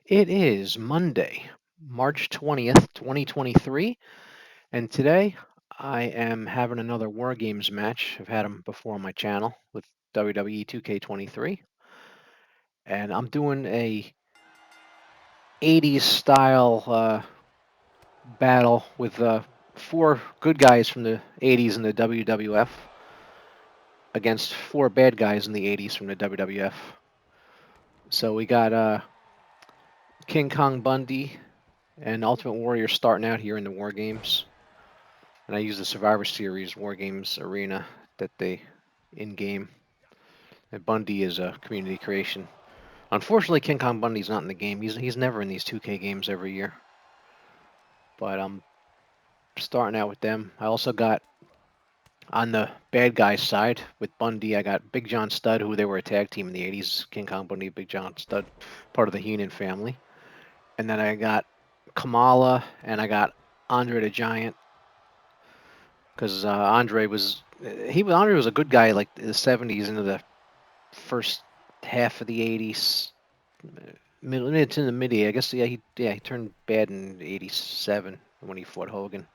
It is Monday, March 20th, 2023, and today I am having another Wargames match. I've had them before on my channel with WWE 2K23, and I'm doing a 80s style battle with four good guys from the 80s in the WWF against four bad guys in the 80s from the WWF. So we got King Kong Bundy and Ultimate Warrior starting out here in the Wargames. And I use the Survivor Series War Games arena that they in game. And Bundy is a community creation. Unfortunately, King Kong Bundy's not in the game. He's never in these 2K games every year. But I'm starting out with them. I also got on the bad guys side with Bundy. I got Big John Studd, who they were a tag team in the 80s. King Kong Bundy, Big John Studd, part of the Heenan family. And then I got Kamala, and I got Andre the Giant, because Andre was a good guy like the 70s into the first half of the 80s, middle it's in the mid. I guess he turned bad in 87 when he fought Hogan.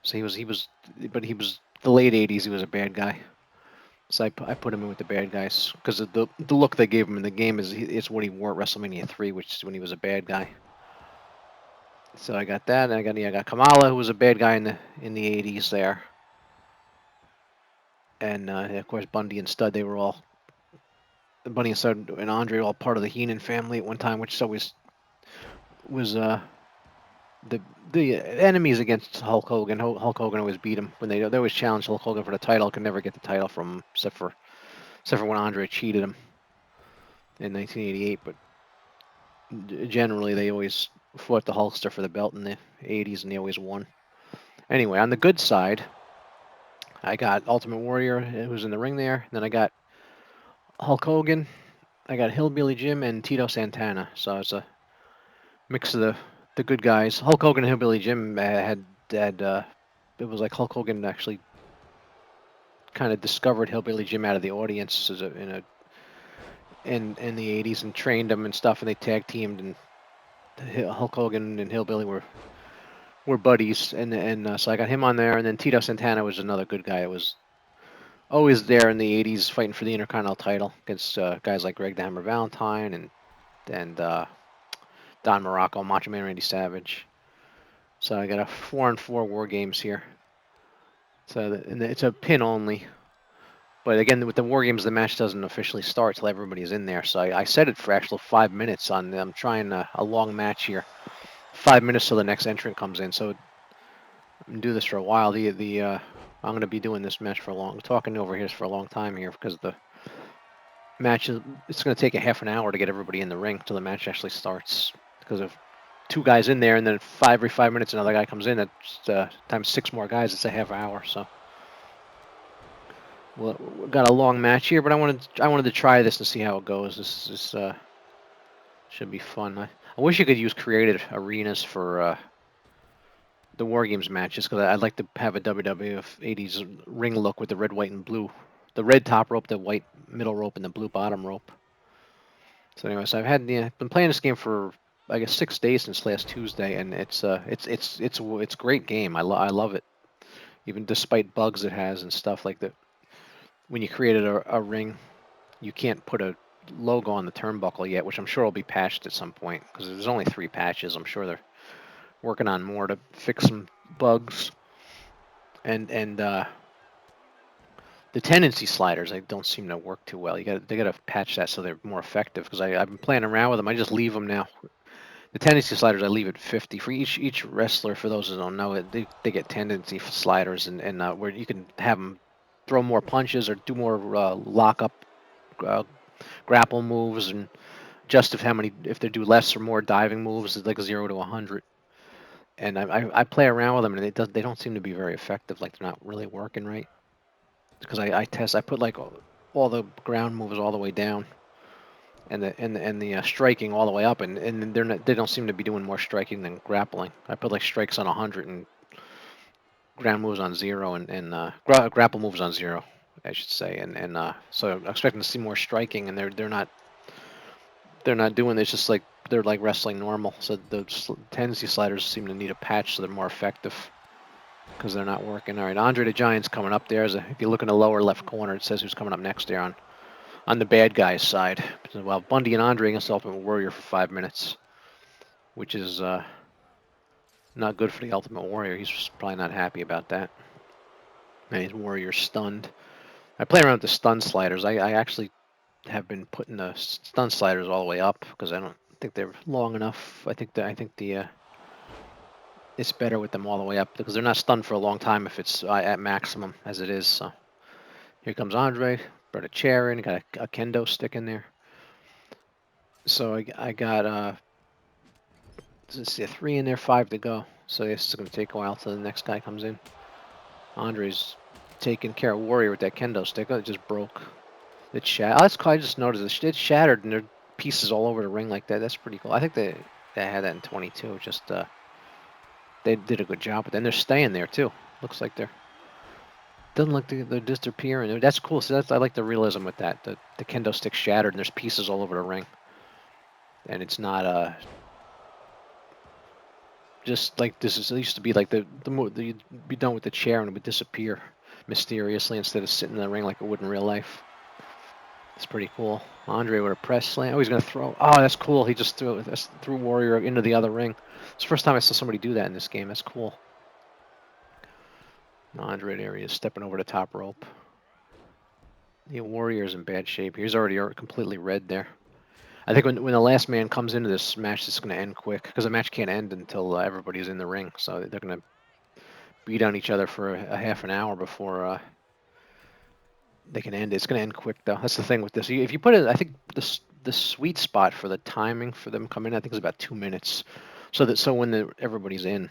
So but he was the late 80s. He was a bad guy. So I put him in with the bad guys because the look they gave him in the game is what he wore at WrestleMania 3, which is when he was a bad guy. So I got that, and I got Kamala, who was a bad guy in the 80s there, and of course Bundy and Stud. They were all Bundy and Stud and Andre all part of the Heenan family at one time, which always was the enemies against Hulk Hogan. Hulk Hogan always beat him when they always challenged Hulk Hogan for the title. Could never get the title from him except for when Andre cheated him in 1988. But generally, they always fought the Hulkster for the belt in the 80s, and they always won. Anyway, on the good side, I got Ultimate Warrior, who's in the ring there. Then I got Hulk Hogan. I got Hillbilly Jim and Tito Santana. So it's a mix of the good guys. Hulk Hogan and Hillbilly Jim had it was like Hulk Hogan actually kind of discovered Hillbilly Jim out of the audience in the 80s and trained him and stuff, and they tag teamed, and Hulk Hogan and Hillbilly were buddies, and so I got him on there, and then Tito Santana was another good guy. It was always there in the 80s fighting for the Intercontinental title against guys like Greg the Hammer Valentine and Don Morocco, Macho Man Randy Savage. So I got a 4-on-4 War Games here. So it's a pin only. But again, with the War Games, the match doesn't officially start till everybody's in there. So I set it for actual 5 minutes on. I'm trying a long match here, 5 minutes till the next entrant comes in. So I'm gonna do this for a while. I'm gonna be doing this match for a long, talking over here for a long time here because the match it's gonna take a half an hour to get everybody in the ring till the match actually starts. Because of two guys in there, and then every 5 minutes another guy comes in. That's times six more guys. It's a half hour. So we got a long match here, but I wanted to try this and see how it goes. This should be fun. I wish you could use created arenas for the War Games matches because I'd like to have a WWF 80s ring look with the red, white, and blue. The red top rope, the white middle rope, and the blue bottom rope. So anyway, so been playing this game for I guess 6 days since last Tuesday, and it's a great game. I love it, even despite bugs it has and stuff like that. When you created a ring, you can't put a logo on the turnbuckle yet, which I'm sure will be patched at some point because there's only 3 patches. I'm sure they're working on more to fix some bugs. And the tendency sliders I don't seem to work too well. They got to patch that so they're more effective because I've been playing around with them. I just leave them now. The tendency sliders I leave at 50 for each wrestler. For those who don't know it, they get tendency sliders and where you can have them throw more punches or do more lock up uh, grapple moves and just if they do less or more diving moves, it's like 0 to 100. And I play around with them and they don't seem to be very effective. Like they're not really working right because I put like all the ground moves all the way down and the striking all the way up, and they don't seem to be doing more striking than grappling. I put like strikes on 100 and ground moves on 0 and grapple moves on 0, I should say, and so I'm expecting to see more striking, and they're not doing it. It's just like they're like wrestling normal. So the tendency sliders seem to need a patch so they're more effective because they're not working. All right, Andre the Giant's coming up there. If you look in the lower left corner, it says who's coming up next there on the bad guy's side. Well, Bundy and Andre against Ultimate Warrior for 5 minutes, which is not good for the Ultimate Warrior. He's probably not happy about that. And his Warrior stunned. I play around with the stun sliders. I actually have been putting the stun sliders all the way up because I don't think they're long enough. I think the it's better with them all the way up because they're not stunned for a long time if it's at maximum as it is. So here comes Andre. Brought a chair in. Got a kendo stick in there. So I got let's see, 3 in there, 5 to go. So this is going to take a while till the next guy comes in. Andre's taking care of Warrior with that kendo stick. Oh, it just broke. It shattered. Oh, that's cool. I just noticed it shattered and there are pieces all over the ring like that. That's pretty cool. I think they had that in 22. Just they did a good job. But then they're staying there too. Looks like doesn't look like they're disappearing. That's cool. So I like the realism with that. The kendo stick shattered and there's pieces all over the ring. And it's not just like this is. It used to be like you'd be done with the chair and it would disappear mysteriously instead of sitting in the ring like it would in real life. It's pretty cool. Andre with a press slam. Oh, he's gonna throw. Oh, that's cool. He just threw Warrior into the other ring. It's the first time I saw somebody do that in this game. That's cool. Andre there he is stepping over the top rope. The Warrior's in bad shape. He's already completely red there. I think when the last man comes into this match, it's going to end quick because the match can't end until everybody's in the ring. So they're going to beat on each other for a half an hour before they can end it. It's going to end quick though. That's the thing with this. If you put it, I think the sweet spot for the timing for them coming in, I think is about 2 minutes. So when everybody's in,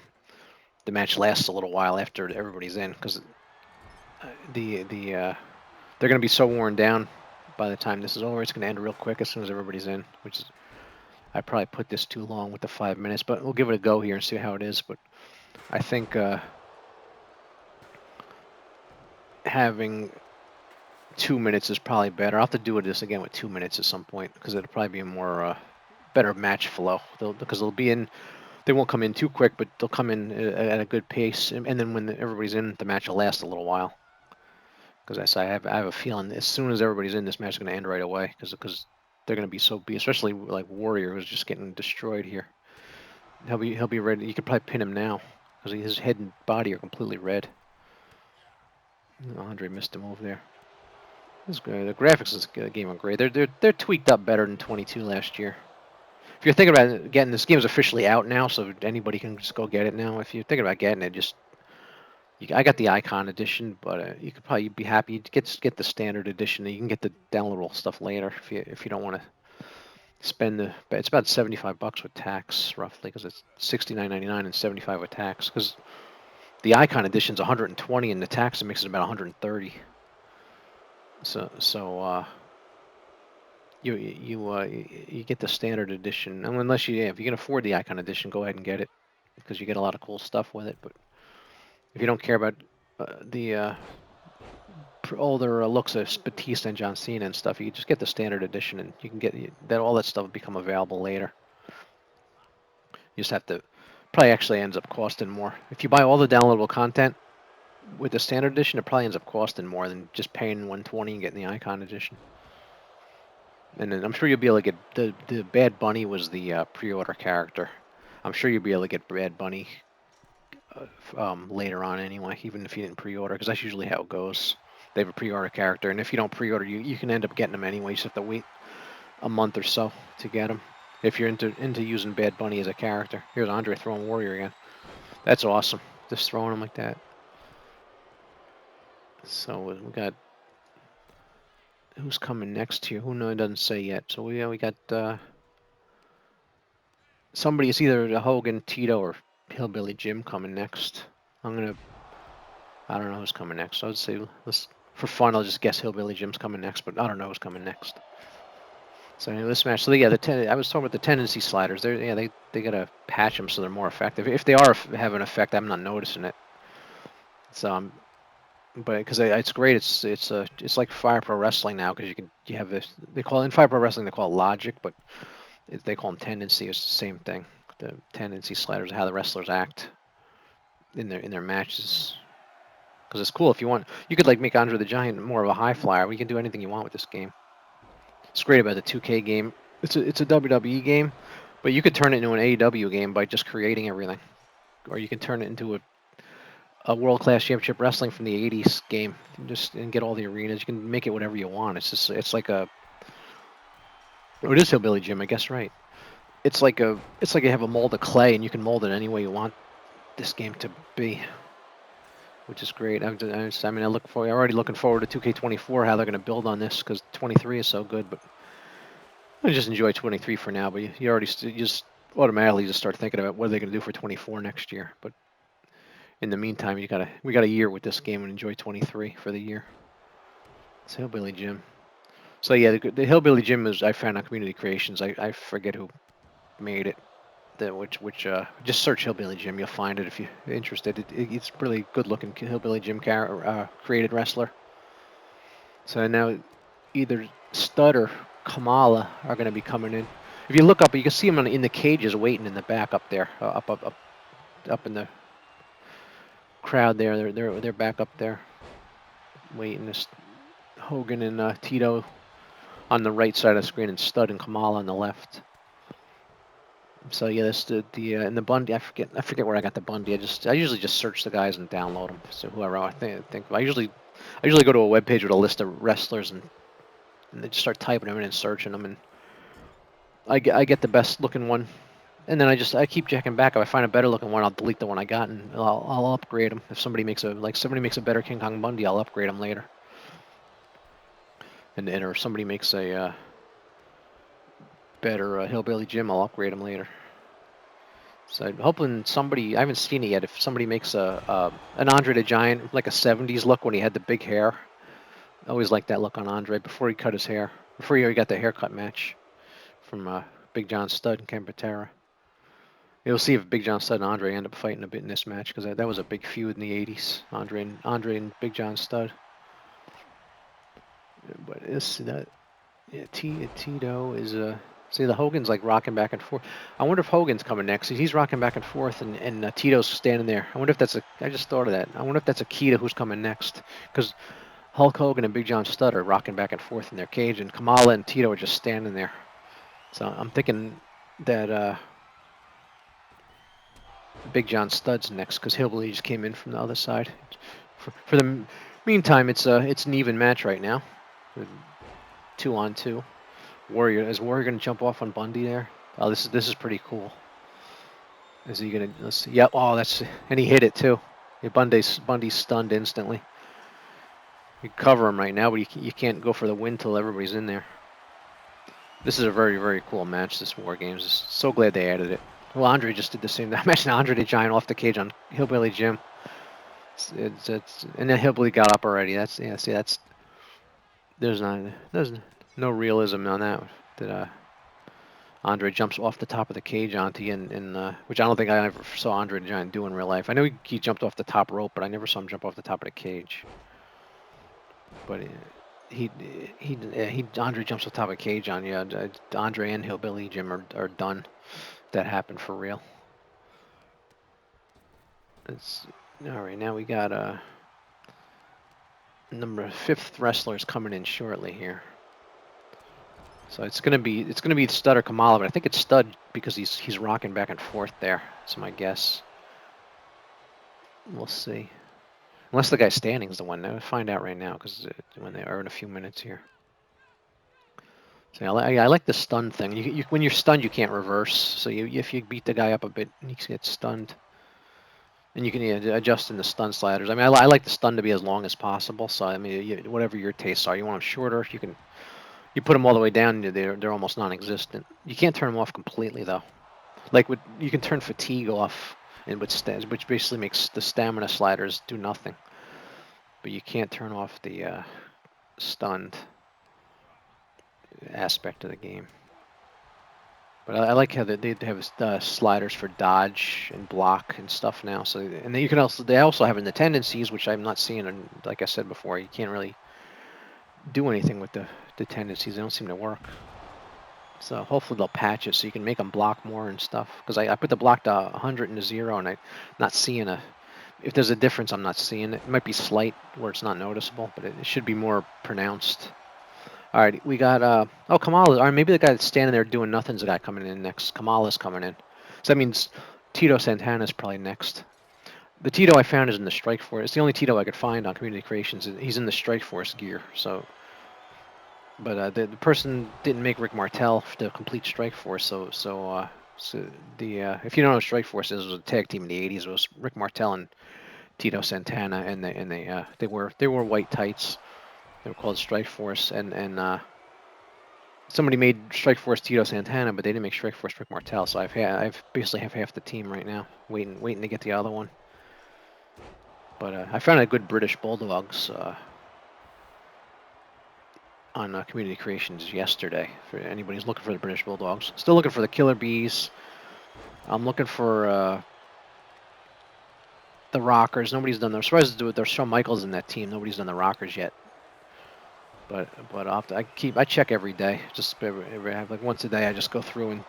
the match lasts a little while after everybody's in because they're going to be so worn down by the time this is over. It's going to end real quick as soon as everybody's in, which is I probably put this too long with the 5 minutes, but we'll give it a go here and see how it is. But I think having 2 minutes is probably better. I'll have to do this again with 2 minutes at some point because it'll probably be a more better match flow. Because they'll be in. They won't come in too quick, but they'll come in at a good pace, and then when everybody's in, the match will last a little while. Because I have a feeling as soon as everybody's in, this match is going to end right away. Because they're going to be especially like Warrior, who's just getting destroyed here. He'll be ready. You could probably pin him now because his head and body are completely red. Andre missed a move there. This is good. The graphics of this game are great. They're tweaked up better than 22 last year. If you're thinking about getting this game is officially out now, so anybody can just go get it now. If you're thinking about getting it, I got the Icon edition, but you could probably be happy to get the standard edition. You can get the downloadable stuff later if you don't want to spend it's about $75 with tax roughly because it's $69.99 and $75 with tax because the Icon edition's $120 and the tax makes it about $130. So you get the standard edition unless if you can afford the Icon edition, go ahead and get it because you get a lot of cool stuff with it. But if you don't care about the older looks of Batista and John Cena and stuff, you just get the standard edition and you can get that. All that stuff will become available later. You just have to probably actually ends up costing more if you buy all the downloadable content with the standard edition. It probably ends up costing more than just paying $120 and getting the Icon edition. And then I'm sure you'll be able to get the Bad Bunny was the pre-order character. I'm sure you'll be able to get Bad Bunny later on anyway, even if you didn't pre-order, because that's usually how it goes. They have a pre-order character, and if you don't pre-order, you can end up getting them anyway. You just have to wait a month or so to get them if you're into using Bad Bunny as a character. Here's Andre throwing Warrior again. That's awesome. Just throwing him like that. So we got who's coming next here? Who knows? It doesn't say yet. So we got somebody. It's either Hogan, Tito, or Hillbilly Jim coming next. I don't know who's coming next. I would say for fun, I'll just guess Hillbilly Jim's coming next, but I don't know who's coming next. So anyway, this match. So I was talking about the tendency sliders. They gotta patch them so they're more effective. If they are have an effect, I'm not noticing it. So but because it's great. It's like Fire Pro Wrestling now because you have this. They call it in Fire Pro Wrestling they call it logic, but They call them tendency. It's the same thing. The tendency sliders, how the wrestlers act in their matches. Because it's cool if you want. You could like make Andre the Giant more of a high flyer. We can do anything you want with this game. It's great about the 2K game. It's a WWE game, but you could turn it into an AEW game by just creating everything, or you can turn it into a world-class championship wrestling from the '80s game, and get all the arenas. You can make it whatever you want. It's like a it is Hillbilly Jim, I guess, right? It's like you have a mold of clay and you can mold it any way you want this game to be, which is great. I'm already looking forward to 2K24, how they're going to build on this, because 23 is so good. But I just enjoy 23 for now. But you just automatically just start thinking about what are they going to do for 24 next year. But in the meantime, we got a year with this game and enjoy 23 for the year. It's Hillbilly Jim. So yeah, the Hillbilly Jim is I found on Community Creations. I forget who made it. Just search Hillbilly Jim, you'll find it if you're interested. It's really good looking Hillbilly Jim created wrestler. So now either Stud or Kamala are going to be coming in. If you look up, you can see them in the cages waiting in the back up there, up in the crowd there. They're back up there waiting. This Hogan and Tito on the right side of the screen, and Stud and Kamala on the left. So yeah, this and the Bundy. I forget where I got the Bundy. I usually just search the guys and download them. So whoever I think I usually go to a web page with a list of wrestlers and they just start typing them in and searching them, and I get the best looking one, and then I keep checking back. If I find a better looking one, I'll delete the one I got and I'll upgrade them. If somebody makes a better King Kong Bundy, I'll upgrade them later. And or somebody makes a better Hillbilly Jim, I'll upgrade them later. So I'm hoping somebody, I haven't seen it yet, if somebody makes an Andre the Giant, like a 70s look when he had the big hair. I always liked that look on Andre before he cut his hair, before he got the haircut match from Big John Studd and Camperterra. You'll see if Big John Studd and Andre end up fighting a bit in this match, because that was a big feud in the 80s, Andre and Big John Studd. But Tito is see, the Hogan's like rocking back and forth. I wonder if Hogan's coming next. He's rocking back and forth, and Tito's standing there. I wonder if I just thought of that. I wonder if that's a key to who's coming next. Because Hulk Hogan and Big John Studd are rocking back and forth in their cage, and Kamala and Tito are just standing there. So I'm thinking that Big John Studd's next, because Hillbilly just came in from the other side. For the meantime, it's an even match right now. 2-on-2. Is Warrior gonna jump off on Bundy there? Oh, this is pretty cool. Is he gonna? Let's see. Yeah. Oh, and he hit it too. Yeah, Bundy's stunned instantly. You cover him right now, but you can't go for the win till everybody's in there. This is a very, very cool match. This Wargames. So glad they added it. Well, Andre just did the same. I mentioned Andre the Giant off the cage on Hillbilly Jim. And then Hillbilly got up already. There's no realism on that. That Andre jumps off the top of the cage onto you, which I don't think I ever saw Andre the Giant do in real life. I know he jumped off the top rope, but I never saw him jump off the top of the cage. But Andre jumps off the top of the cage on you. Andre and Hillbilly Jim are done. That happened for real. All right. Now we got number 5th wrestlers coming in shortly here. So it's gonna be Stud or Kamala, but I think it's Stud because he's rocking back and forth there. That's my guess. We'll see. Unless the guy standing is the one. We'll find out right now, because when they are in a few minutes here. So I like the stun thing. When you're stunned, you can't reverse. So if you beat the guy up a bit, he gets stunned. And you can adjust in the stun sliders. I mean, I like the stun to be as long as possible. So I mean, whatever your tastes are, you want them shorter. You put them all the way down, they're almost non-existent. You can't turn them off completely though. Like you can turn fatigue off, which basically makes the stamina sliders do nothing. But you can't turn off the stunned aspect of the game. But I like how they have sliders for dodge and block and stuff now. So and then they also have in the tendencies, which I'm not seeing. And like I said before, you can't really do anything with the tendencies. They don't seem to work. So hopefully they'll patch it so you can make them block more and stuff. Because I put the block to 100 and to 0, and I'm not seeing a. If there's a difference, I'm not seeing it. It might be slight where it's not noticeable, but it should be more pronounced. All right, we got oh, Kamala. Or maybe the guy that's standing there doing nothing's the guy coming in next. Kamala's coming in. So that means Tito Santana is probably next. The Tito I found is in the Strike Force. It's the only Tito I could find on Community Creations. He's in the Strike Force gear. So, but the person didn't make Rick Martel to complete Strike Force. So the if you don't know what Strike Force is, it was a tag team in the '80s. It was Rick Martel and Tito Santana, and they wore white tights. They were called Strike Force, and somebody made Strike Force Tito Santana, but they didn't make Strike Force Rick Martel. So I've basically have half the team right now, waiting to get the other one. But I found a good British Bulldogs on Community Creations yesterday. For anybody who's looking for the British Bulldogs, still looking for the Killer Bees. I'm looking for the Rockers. Nobody's done. I'm surprised to do it. There's Shawn Michaels in that team. Nobody's done the Rockers yet. But I check every day. Just like once a day, I just go through and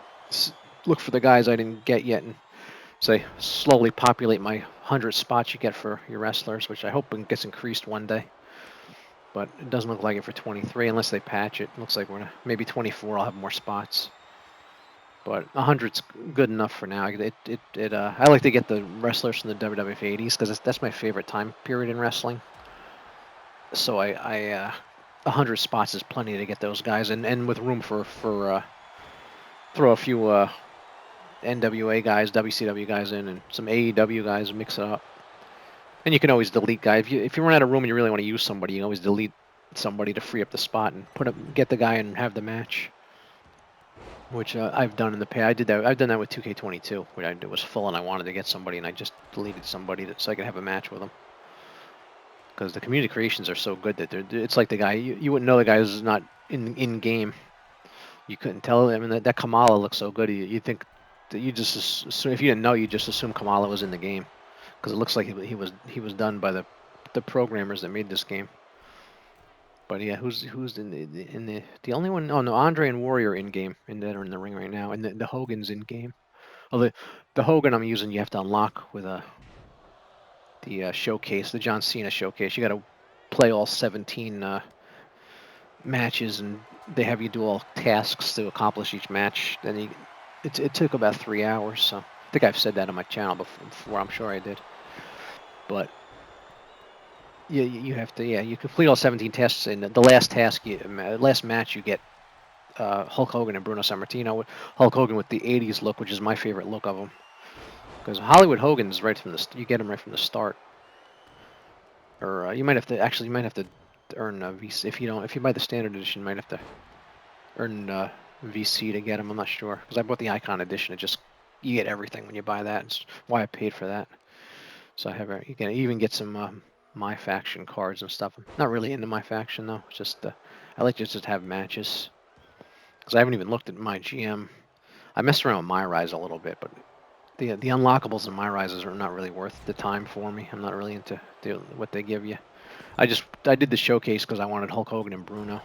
look for the guys I didn't get yet, and say slowly populate my 100 spots you get for your wrestlers, which I hope gets increased one day. But it doesn't look like it for 23 unless they patch it. It looks like maybe 24. I'll have more spots. But 100's good enough for now. I like to get the wrestlers from the WWF 80s because that's my favorite time period in wrestling. So 100 spots is plenty to get those guys, and with room for throw a few NWA guys, WCW guys in, and some AEW guys, mix it up. And you can always delete guys. If you run out of room and you really want to use somebody, you can always delete somebody to free up the spot and get the guy and have the match. Which I've done in the past. I did that. I've done that with 2K22, where it was full and I wanted to get somebody, and I just deleted somebody so I could have a match with them. Because the community creations are so good that it's like the guy you wouldn't know the guy is not in game. You couldn't tell. I mean that Kamala looks so good. You think that you just assume, if you didn't know, you just assume Kamala was in the game, because it looks like he was done by the programmers that made this game. But yeah, who's in the only one? Oh no, Andre and Warrior in game, and that are in the ring right now, and the Hogan's in game. Oh, the Hogan I'm using, you have to unlock with the showcase, the John Cena showcase. You got to play all 17 matches, and they have you do all tasks to accomplish each match. Then it took about 3 hours. So I think I've said that on my channel before. I'm sure I did. But yeah, you have to. Yeah, you complete all 17 tests, and the last task, last match, you get Hulk Hogan and Bruno Sammartino. Hulk Hogan with the '80s look, which is my favorite look of him, because Hollywood Hogan's right from you get him right from the start. Or you might have to earn VC if you buy the standard edition. You might have to earn VC to get him. I'm not sure, because I bought the Icon edition. You get everything when you buy that. It's why I paid for that. So you can even get some My Faction cards and stuff. I'm not really into My Faction though. It's just I like just to have matches, because I haven't even looked at my GM. I messed around with My Rise a little bit, but the unlockables in My Rises are not really worth the time for me. I'm not really into what they give you. I did the showcase because I wanted Hulk Hogan and Bruno.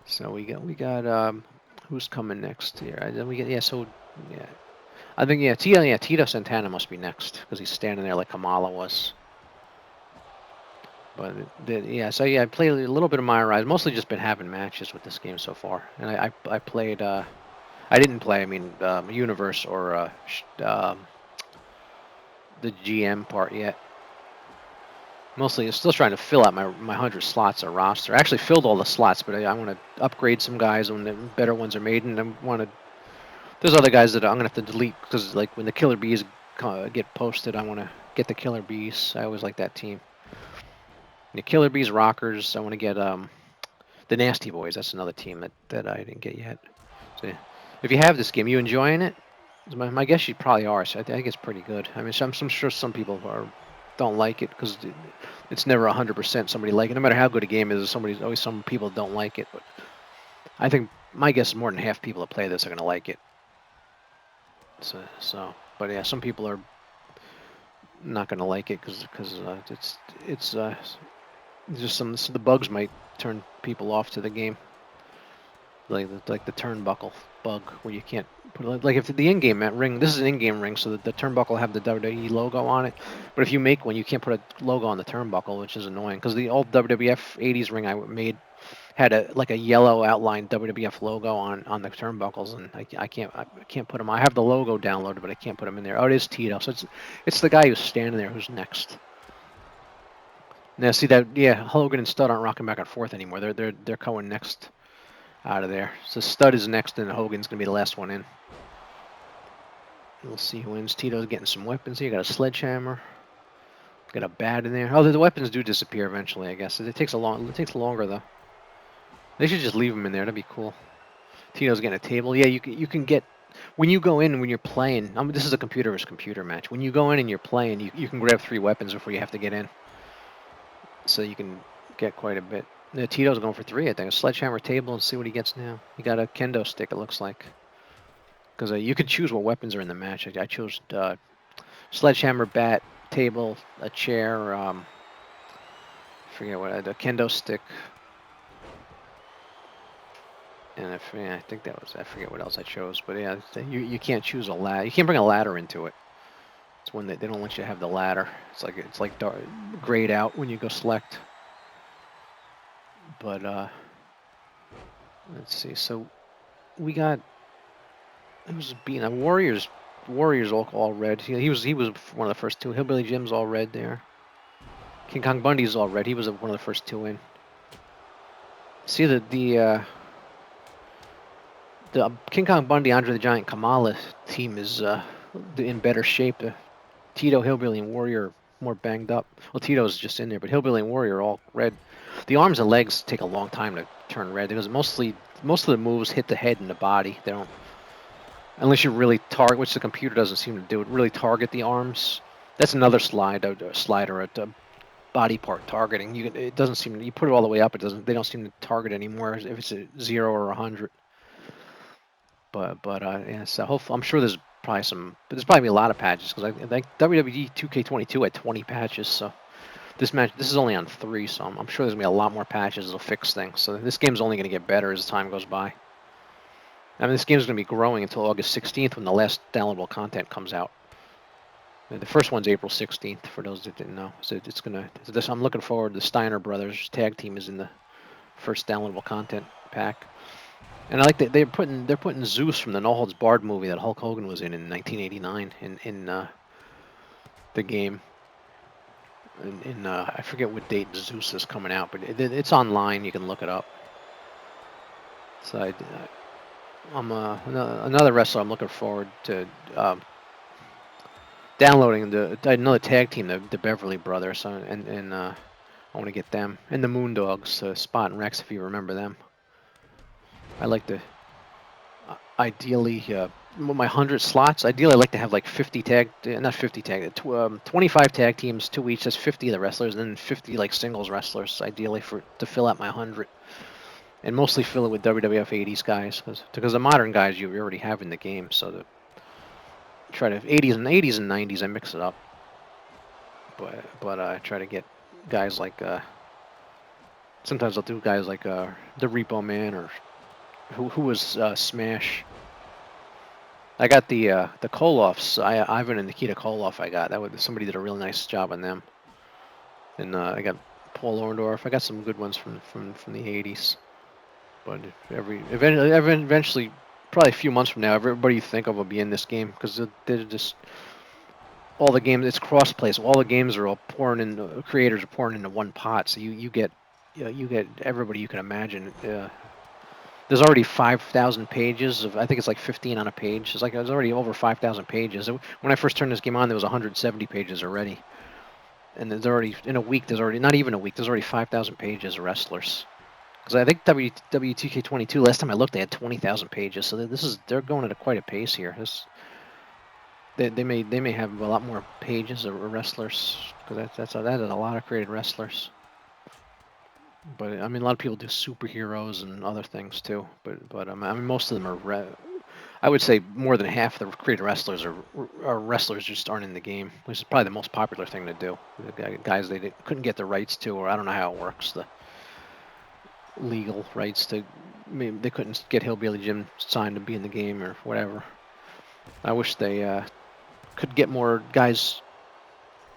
So we got who's coming next here? I think Tito Santana must be next, because he's standing there like Kamala was. But I played a little bit of My Rise. Mostly just been having matches with this game so far, and I played. I didn't play. I mean, Universe or the GM part yet. Mostly, still trying to fill out my 100 slots or roster. I actually filled all the slots, but I want to upgrade some guys when the better ones are made, and there's other guys that I'm gonna have to delete, because like when the Killer Bees get posted, I want to get the Killer Bees. I always like that team. And the Killer Bees, Rockers. I want to get the Nasty Boys. That's another team that I didn't get yet. So if you have this game, you enjoying it? My guess you probably are. So I think it's pretty good. I mean, I'm sure some people don't like it, because it's never 100% somebody like it. No matter how good a game is, always some people don't like it. But I think my guess is more than half people that play this are going to like it. But yeah, some people are not going to like it because it's just the bugs might turn people off to the game. like the turnbuckle bug where you can't put it, like if the in-game ring. This is an in-game ring, so the turnbuckle will have the WWE logo on it. But if you make one, you can't put a logo on the turnbuckle, which is annoying because the old WWF '80s ring I made had a yellow outlined WWF logo on the turnbuckles, and I can't put them. I have the logo downloaded, but I can't put them in there. Oh, it is Tito, so it's the guy who's standing there who's next. Now see that? Yeah, Hogan and Stud aren't rocking back and forth anymore. They're going next out of there. So Stud is next, and Hogan's gonna be the last one in. We'll see who wins. Tito's getting some weapons here. Got a sledgehammer. Got a bat in there. Oh, the weapons do disappear eventually, I guess. It takes longer though. They should just leave them in there. That'd be cool. Tito's getting a table. Yeah, you can get when you go in and when you're playing. This is a computer versus computer match. When you go in and you're playing, you can grab 3 weapons before you have to get in. So you can get quite a bit. Yeah, Tito's going for 3, I think. A sledgehammer, table, and see what he gets now. He got a kendo stick, it looks like. Because you could choose what weapons are in the match. I chose sledgehammer, bat, table, a chair. Forget what a kendo stick. And I think that was. I forget what else I chose. But yeah, you can't choose a ladder. You can't bring a ladder into it. It's when they don't let you have the ladder. It's like grayed out when you go select. But let's see. So we got. It was being a Warriors all red. He was one of the first 2. Hillbilly Jim's all red there. King Kong Bundy's all red. He was one of the first 2 in. See the King Kong Bundy, Andre the Giant, Kamala team is in better shape. Tito, Hillbilly, and Warrior more banged up. Well, Tito's just in there, but Hillbilly and Warrior are all red. The arms and legs take a long time to turn red because most of the moves hit the head and the body. They don't, unless you really target, which the computer doesn't seem to do. It really target the arms. That's another slider at body part targeting. It doesn't seem you put it all the way up. It doesn't. They don't seem to target anymore if it's a 0 or 100. But yeah. So hopefully, I'm sure there's probably a lot of patches because I think WWE 2K22 had 20 patches. So this is only on 3, so I'm sure there's gonna be a lot more patches that'll fix things. So this game's only gonna get better as time goes by. I mean, this game's gonna be growing until August 16th when the last downloadable content comes out. The first one's April 16th, for those that didn't know. So I'm looking forward. The Steiner brothers tag team is in the first downloadable content pack, and I like that they're putting Zeus from the No Holds Barred movie that Hulk Hogan was in 1989 in the game. I forget what date Zeus is coming out, but it's online. You can look it up. So I'm another wrestler I'm looking forward to. Downloading another tag team, the Beverly Brothers, and I want to get them and the Moondogs, Spot and Rex, if you remember them. I like to ideally my 100 slots. Ideally, I like to have like 25 tag teams, 2 each. That's 50 of the wrestlers, and then 50 like singles wrestlers. Ideally to fill out my 100, and mostly fill it with WWF '80s guys, because the modern guys you already have in the game. So try to '80s and '90s, I mix it up. But I try to get guys like sometimes I'll do guys like the Repo Man or who was Smash. I got the Koloffs. Ivan and Nikita Koloff. Somebody did a really nice job on them. And I got Paul Orndorff. I got some good ones from the '80s. But eventually, probably a few months from now, everybody you think of will be in this game because they're just all the games. It's cross-play, so all the games are all pouring in. Creators are pouring into one pot, so you get everybody you can imagine. There's already 5,000 pages of. I think it's like 15 on a page. There's already over 5,000 pages. When I first turned this game on, there was 170 pages already, and there's already in a week. There's already not even a week. There's already 5,000 pages of wrestlers. Because I think WTK22 last time I looked, they had 20,000 pages. So they're going at quite a pace here. They may have a lot more pages of wrestlers because that is a lot of created wrestlers. But I mean, a lot of people do superheroes and other things too. But I mean, most of them are. I would say more than half of the created wrestlers are wrestlers just aren't in the game, which is probably the most popular thing to do. The guys couldn't get the rights to, or I don't know how it works. The legal rights to maybe they couldn't get Hillbilly Jim signed to be in the game or whatever. I wish they could get more guys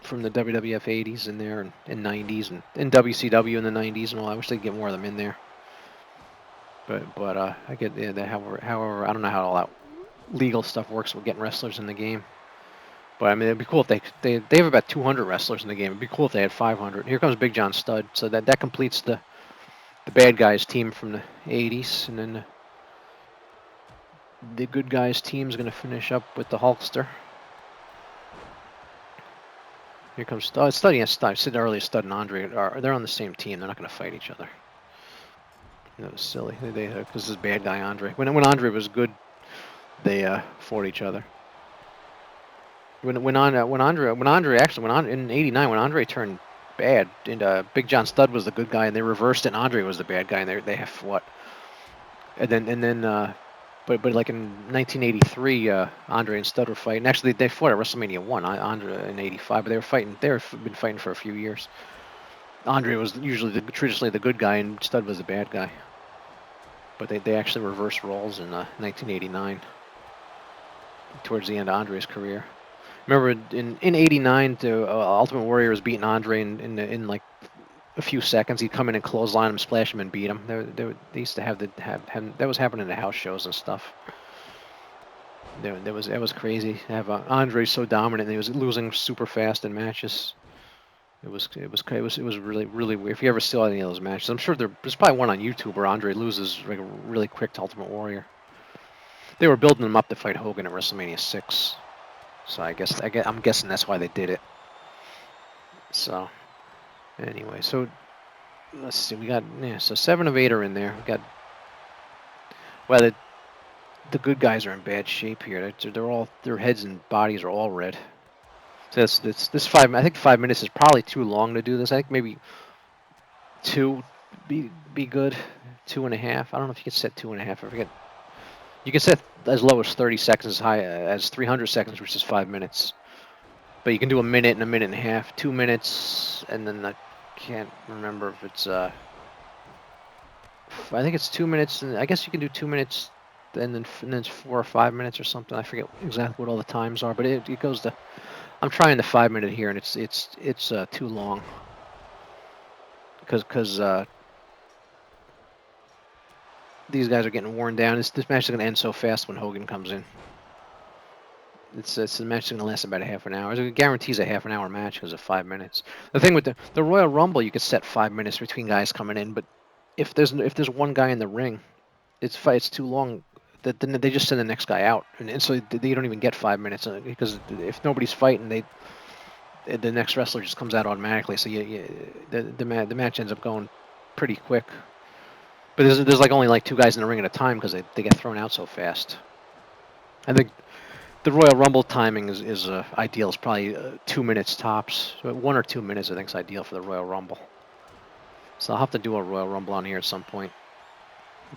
from the WWF 80s in there and 90s and in WCW in the 90s and all. I wish they'd get more of them in there. But I get however I don't know how all that legal stuff works with getting wrestlers in the game. But I mean, it'd be cool if they have about 200 wrestlers in the game. It'd be cool if they had 500. Here comes Big John Studd. So that completes the bad guys team from the 80s, and then the good guys team is going to finish up with the Hulkster. Here comes Studd. I said earlier, Studd and Andre they're on the same team. They're not going to fight each other. That was silly. Because this is bad guy Andre. When Andre was good, they fought each other. When Andre in '89 when Andre turned bad and Big John Studd was the good guy and they reversed it and Andre was the bad guy and they have fought. And then but like in 1983 Andre and Studd were fighting. Actually they fought at WrestleMania 1. Andre in '85, but they've been fighting for a few years. Andre was usually traditionally the good guy and Studd was the bad guy. But they actually reversed roles in 1989 towards the end of Andre's career. Remember in '89, the Ultimate Warrior was beating Andre in like a few seconds. He'd come in and clothesline him, splash him, and beat him. They used to have that was happening at house shows and stuff. That was crazy. To have Andre so dominant, and he was losing super fast in matches. It was really weird. If you ever saw any of those matches, I'm sure there's probably one on YouTube where Andre loses like really quick to Ultimate Warrior. They were building him up to fight Hogan at WrestleMania 6. So I'm guessing that's why they did it. So anyway, so let's see. We got so 7 of 8 are in there. We got the good guys are in bad shape here. Their heads and bodies are all red. So this 5. I think 5 minutes is probably too long to do this. I think maybe 2 be good. 2.5. I don't know if you can set 2.5. I forget. You can set as low as 30 seconds, as high as 300 seconds, which is 5 minutes. But you can do a minute and a minute and a half, 2 minutes, and then I can't remember if it's I think it's 2 minutes, and I guess you can do 2 minutes, and then it's 4 or 5 minutes or something. I forget exactly what all the times are, but it goes to. I'm trying the 5 minute here, and it's too long because these guys are getting worn down. This match is going to end so fast when Hogan comes in. The match is going to last about a half an hour. It guarantees a half an hour match because of 5 minutes. The thing with the Royal Rumble, you could set 5 minutes between guys coming in, but if there's one guy in the ring, it's too long. Then they just send the next guy out, and so they don't even get 5 minutes because if nobody's fighting, the next wrestler just comes out automatically. So the match ends up going pretty quick. But there's like only like 2 guys in the ring at a time because they get thrown out so fast. I think the Royal Rumble timing is ideal. It's probably 2 minutes tops. So 1 or 2 minutes I think is ideal for the Royal Rumble. So I'll have to do a Royal Rumble on here at some point.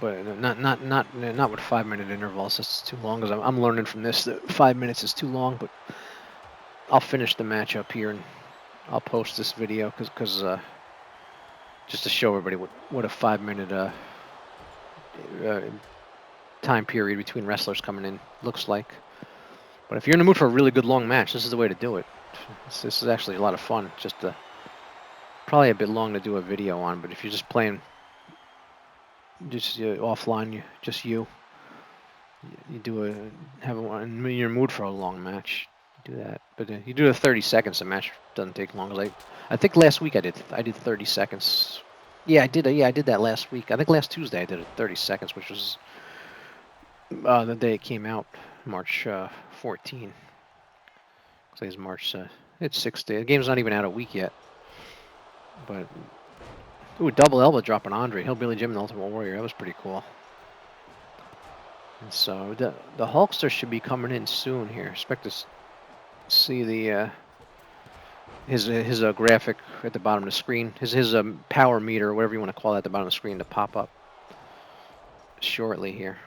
But not with 5 minute intervals. That's too long. Because I'm learning from this that 5 minutes is too long. But I'll finish the match up here and I'll post this video because just to show everybody what a 5 minute time period between wrestlers coming in looks like. But if you're in the mood for a really good long match, this is the way to do it. This is actually a lot of fun. Just probably a bit long to do a video on, but if you're just playing just offline, you have in your mood for a long match, do that. But you do the 30 seconds. The match doesn't take long. I think last week I did 30 seconds. Yeah, I did that last week. I think last Tuesday I did it 30 seconds, which was the day it came out, March 14. Today's March. It's 6 days. The game's not even out a week yet. But double elbow drop on Andre, Hillbilly Jim, and Ultimate Warrior. That was pretty cool. And so the Hulkster should be coming in soon here. Expect to see the his graphic at the bottom of the screen. His power meter, whatever you want to call it, at the bottom of the screen to pop up shortly here.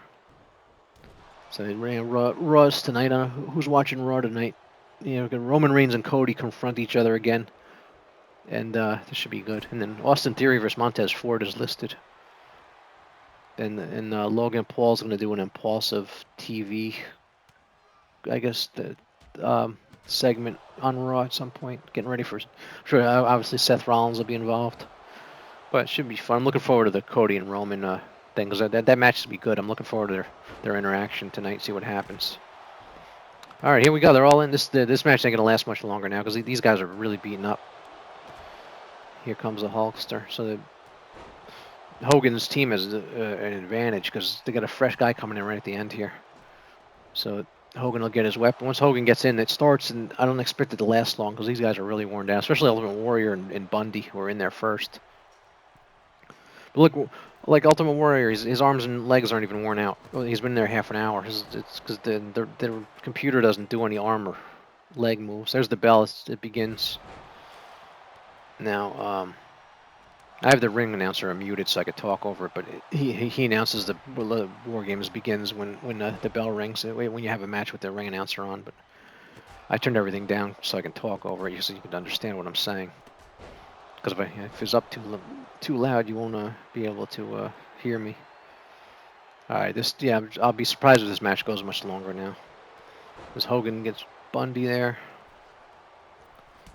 So they ran Raw's tonight. Who's watching Raw tonight? Roman Reigns and Cody confront each other again. And this should be good. And then Austin Theory versus Montez Ford is listed. And Logan Paul's going to do an impulsive TV, I guess, segment on Raw at some point. Getting ready for, sure. Obviously, Seth Rollins will be involved, but it should be fun. I'm looking forward to the Cody and Roman thing because that match should be good. I'm looking forward to their interaction tonight. See what happens. All right, here we go. They're all in. This match ain't gonna last much longer now because these guys are really beaten up. Here comes the Hulkster. So Hogan's team has an advantage because they got a fresh guy coming in right at the end here. So Hogan will get his weapon. Once Hogan gets in, it starts, and I don't expect it to last long because these guys are really worn down, especially Ultimate Warrior and Bundy, who are in there first. But look, like Ultimate Warrior, his arms and legs aren't even worn out. Well, he's been there half an hour. It's because the computer doesn't do any arm or leg moves. There's the bell. It begins. Now, I have the ring announcer muted so I could talk over it, but he announces the War Games begins when the bell rings. When you have a match with the ring announcer on, but I turned everything down so I can talk over it so you can understand what I'm saying. Because if it's up too loud, you won't be able to hear me. All right, I'll be surprised if this match goes much longer now. As Hogan gets Bundy there.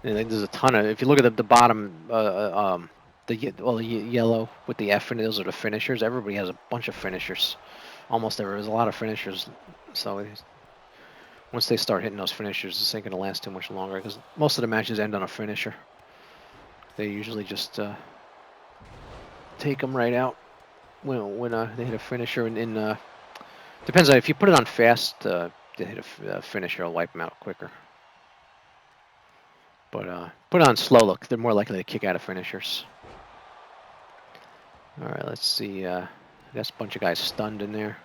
And there's a ton of. If you look at the bottom, the yellow with the F in it, those are the finishers. Everybody has a bunch of finishers. Almost everybody. There's a lot of finishers. So once they start hitting those finishers, this ain't gonna last too much longer because most of the matches end on a finisher. They usually just take them right out when they hit a finisher. And depends on if you put it on fast, to hit a finisher, will wipe them out quicker. But put it on slow, look, they're more likely to kick out of finishers. All right, let's see. That's a bunch of guys stunned in there.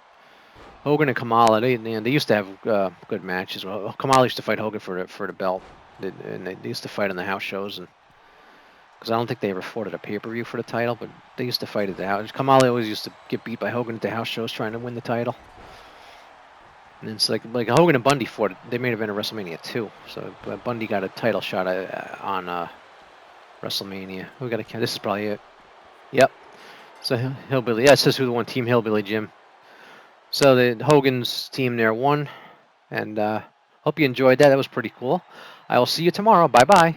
Hogan and Kamala, they used to have good matches. Well, Kamala used to fight Hogan for the belt, and they used to fight on the house shows. And because I don't think they ever fought at a pay-per-view for the title, but they used to fight at the house. Kamala always used to get beat by Hogan at the house shows trying to win the title. And it's like Hogan and Bundy fought. They made event at WrestleMania 2. So Bundy got a title shot on WrestleMania. We got to. This is probably it. Yep. So Hillbilly. Yeah, it says who won. Team Hillbilly, Jim. So the Hogan's team there won, and hope you enjoyed that. That was pretty cool. I will see you tomorrow. Bye bye.